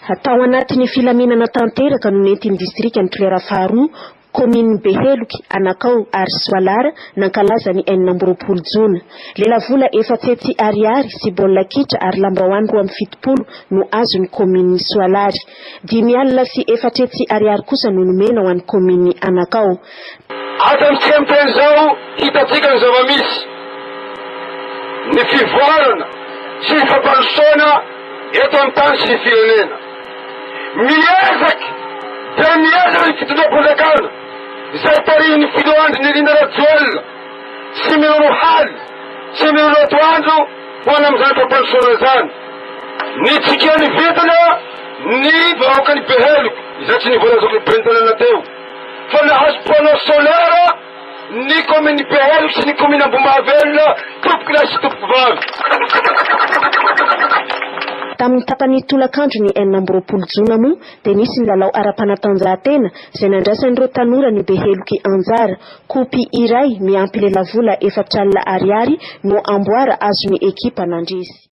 Atao anatin'ny filaminana tanteraka no nentin'ny distrika ny Tolera faharoa commune Beheloky Anakao ary Soalara nankalaza ny 20 Jona. Lelavola 400 ariary sy baolina kitra ary lambahoany 27 no azon'ny commune Soalary. 5,00 sy 400 ariary kosa no nomena ho an'ny commune Anakao. Atamitsika amin'izay zao hitatsika ny zava-misy ny fivoarana sy ny fampandrosoana eto amin'ny tany sy ny firenena. Miezaky dia miezaky ny fitondram-panjakana izay tarihin'ny filohandry ny Rinda Rajoelina sy milolo haly sy milolo atoandro ho any amin'izany fampandrosoana zany. Ny tsikany vitana ny vahoaka ny Beheloky izay tsy nivolazako ny prentanana teo. Fa nahazo panneau solaire ny commune Beheloky sy ny commune Ambomahavelona tompoky lahy sy tompoky vavy. Tamin'ny tapany tolakandro ny 20 Jona moa dia nisy ny lalao ara-panatanjahantena izay nandraisan'ireo tanora ny Beheloky anjara. Kopy iray miampy lelavola 4,00 ariary no amboara azon'ny ekipa nandrisy.